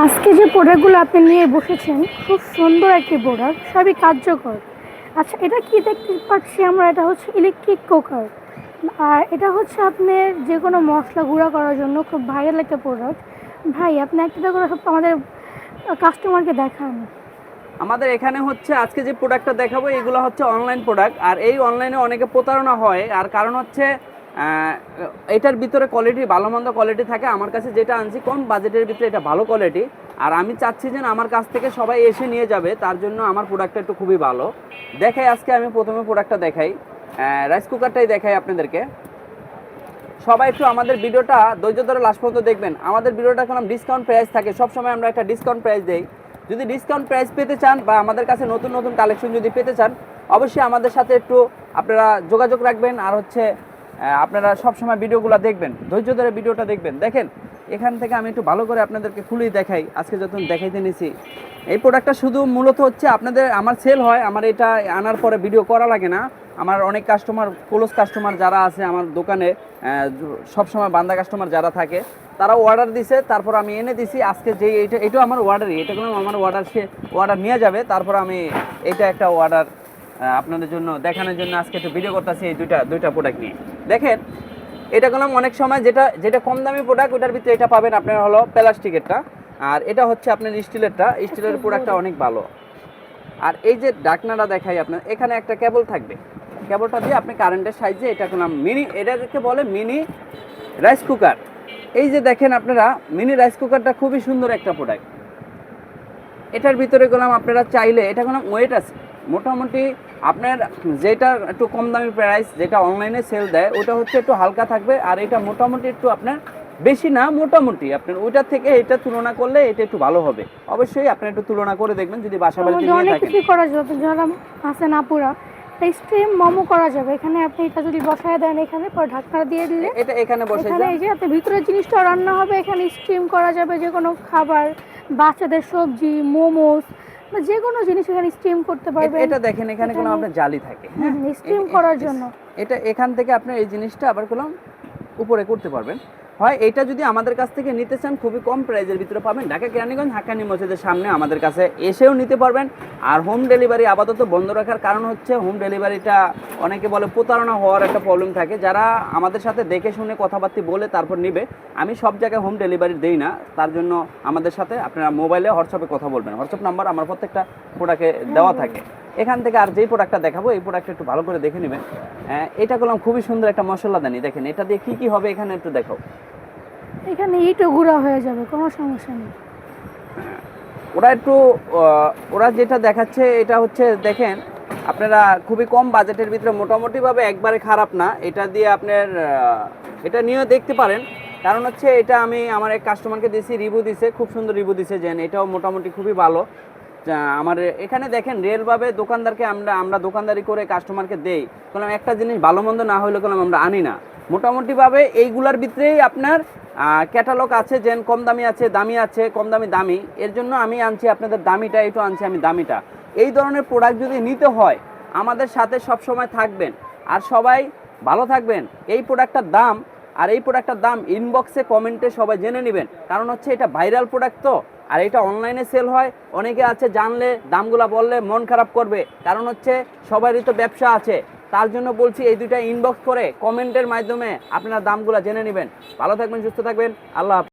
আজকে যে প্রোডাক্টগুলো আপনি নিয়ে বসেছেন খুব সুন্দর একটি প্রোডাক্ট, সবই কার্যকর। আচ্ছা, এটা কি দেখতে পাচ্ছি আমরা? এটা হচ্ছে ইলেকট্রিক কুকার। আর এটা হচ্ছে আপনার যে কোনো মশলা গুঁড়া করার জন্য খুব ভাইরাল একটা প্রোডাক্ট। ভাই, আপনি একটা করে সব আমাদের কাস্টমারকে দেখান। আমাদের এখানে হচ্ছে আজকে যে প্রোডাক্টটা দেখাবো এগুলো হচ্ছে অনলাইন প্রোডাক্ট। আর এই অনলাইনে অনেকে প্রতারণা হয়, আর কারণ হচ্ছে এটার ভিতরে কোয়ালিটি ভালো মন্দ কোয়ালিটি থাকে। আমার কাছে যেটা আনছি কম বাজেটের ভিতরে এটা ভালো কোয়ালিটি, আর আমি চাচ্ছি যে আমার কাছ থেকে সবাই এসে নিয়ে যাবে, তার জন্য আমার প্রোডাক্টটা একটু খুবই ভালো দেখাই। আজকে আমি প্রথমে প্রোডাক্টটা দেখাই, রাইস কুকারটাই দেখাই আপনাদেরকে। সবাই একটু আমাদের ভিডিওটা ধৈর্য ধরে লাস্ট পর্যন্ত দেখবেন। আমাদের ভিডিওটা এখন ডিসকাউন্ট প্রাইস থাকে, সবসময় আমরা একটা ডিসকাউন্ট প্রাইস দেই। যদি ডিসকাউন্ট প্রাইস পেতে চান বা আমাদের কাছে নতুন নতুন কালেকশন যদি পেতে চান, অবশ্যই আমাদের সাথে একটু আপনারা যোগাযোগ রাখবেন। আর হচ্ছে আপনারা সবসময় ভিডিওগুলো দেখবেন, ধৈর্য ধরে ভিডিওটা দেখবেন। দেখেন এখান থেকে আমি একটু ভালো করে আপনাদেরকে খুলেই দেখাই। আজকে যখন দেখাইতে নিছি এই প্রোডাক্টটা শুধু মূলত হচ্ছে আপনাদের আমার সেল হয়, আমার এটা আনার পরে ভিডিও করা লাগে না। আমার অনেক কাস্টমার, ক্লোজ কাস্টমার যারা আছে আমার দোকানে, সবসময় বান্দা কাস্টমার যারা থাকে, তারা অর্ডার দিছে, তারপর আমি এনে দিছি। আজকে যে এটাও আমার অর্ডারই, এটা কোনো আমার অর্ডার, সে অর্ডার নিয়ে যাবে। তারপর আমি এটা একটা অর্ডার আপনাদের জন্য দেখানোর জন্য আজকে একটু ভিডিও করতেছি এই দুইটা প্রোডাক্ট নিয়ে। দেখেন এটা করলাম অনেক সময় যেটা যেটা কম দামি প্রোডাক্ট ওটার ভিতরে এটা পাবেন আপনার হলো প্লাস্টিকেরটা, আর এটা হচ্ছে আপনার স্টিলেরটা। স্টিলের প্রোডাক্টটা অনেক ভালো। আর এই যে ঢাকনাটা দেখাই আপনার, এখানে একটা কেবল থাকবে, কেবলটা দিয়ে আপনি কারেন্টের সাহায্যে এটা করলাম মিনি, এটাকে বলে মিনি রাইস কুকার। এই যে দেখেন আপনারা মিনি রাইস কুকারটা খুবই সুন্দর একটা প্রোডাক্ট। এটার ভিতরে গেলাম আপনারা চাইলে এটা কোনো ওয়েট আছে মোটামুটি আপনার, যেটা একটু কম দামি প্রাইস যেটা অনলাইনে সেল দেয় ওটা হচ্ছে একটু হালকা থাকবে, আর এটা মোটামুটি একটু আপনার বেশি না, মোটামুটি আপনার ওইটার থেকে এটা তুলনা করলে এটা একটু ভালো হবে। অবশ্যই আপনি একটু তুলনা করে দেখবেন যদি বাসা বাড়িতে নিয়ে অনেক থাকেন। কিছু করা যাবে, যারা আছে না পুরা স্ট্রিম মোমো করা যাবে। এখানে আপনি এটা যদি বসায় দেন, এখানে পরে ঢাকনা দিয়ে দিলে এটা এখানে বসে এখানে এই যে আপনি ভিতরের জিনিসটা রান্না হবে, এখানে স্ট্রিম করা যাবে যে কোনো খাবার, বাচ্চাদের সবজি, মোমোস বা যে কোনো জিনিস এখানে স্টিম করতে পারবেন। এটা দেখেন এখানে কোনো আপনার জালি থাকে, হ্যাঁ স্টিম করার জন্য। এটা এখান থেকে আপনি এই জিনিসটা আবার করলাম উপরে করতে পারবেন। হয় এটা যদি আমাদের কাছ থেকে নিতে চান খুবই কম প্রাইজের ভিতরে পাবেন, ঢাকা কেরানীগঞ্জ হাক্কানি মসজিদের সামনে আমাদের কাছে এসেও নিতে পারবেন। আর হোম ডেলিভারি আপাতত বন্ধ রাখার কারণ হচ্ছে হোম ডেলিভারিটা অনেকে বলে প্রতারণা হওয়ার একটা প্রবলেম থাকে। যারা আমাদের সাথে দেখে শুনে কথাবার্তা বলে তারপর নিবে, আমি সব জায়গায় হোম ডেলিভারি দেই না, তার জন্য আমাদের সাথে আপনারা মোবাইলে হোয়াটসঅ্যাপে কথা বলবেন। হোয়াটসঅ্যাপ নাম্বার আমার প্রত্যেকটা প্রোডাক্টে দেওয়া থাকে। এখান থেকে আর যেই প্রোডাক্টটা দেখাবো এই প্রোডাক্টটা একটু ভালো করে দেখে নেবেন। এটা করলাম খুবই সুন্দর একটা মশলাদানি, দেখেন এটা দিয়ে কি কি হবে এখানে একটু দেখো। এখানে ইটও গুঁড়া হয়ে যাবে, কোনো সমস্যা নেই। ওরা একটু ওরা যেটা দেখাচ্ছে এটা হচ্ছে দেখেন আপনারা খুবই কম বাজেটের ভিতরে মোটামুটিভাবে একবারে খারাপ না। এটা দিয়ে আপনার এটা নিয়েও দেখতে পারেন, কারণ হচ্ছে এটা আমি আমার এক কাস্টমারকে দিয়েছি, রিভিউ দিছে, খুব সুন্দর রিভিউ দিছে যে এটাও মোটামুটি খুবই ভালো। আমার এখানে দেখেন রিয়েলভাবে দোকানদারকে আমরা দোকানদারি করে কাস্টমারকে দেই, বললাম একটা জিনিস ভালো মন্দ না হলে বললাম আমরা আনি না। মোটামুটিভাবে এইগুলার ভিতরেই আপনার ক্যাটালগ আছে, যে কম দামি আছে, দামি আছে, কম দামি দামি, এর জন্য আমি আনছি আপনাদের দামিটা, একটু আনছি আমি দামিটা। এই ধরনের প্রোডাক্ট যদি নিতে হয় আমাদের সাথে সব সময় থাকবেন, আর সবাই ভালো থাকবেন। এই প্রোডাক্টটার দাম আর এই প্রোডাক্টটার দাম ইনবক্সে কমেন্টে সবাই জেনে নেবেন, কারণ হচ্ছে এটা ভাইরাল প্রোডাক্ট তো, আর এটা অনলাইনে সেল হয়। অনেকে আছে জানলে দামগুলো বললে মন খারাপ করবে, কারণ হচ্ছে সবারই তো ব্যবসা আছে। তার জন্য বলছি এই দুইটা ইনবক্স করে কমেন্টের মাধ্যমে আপনারা দামগুলো জেনে নেবেন। ভালো থাকবেন, সুস্থ থাকবেন, আল্লাহ হাফেজ।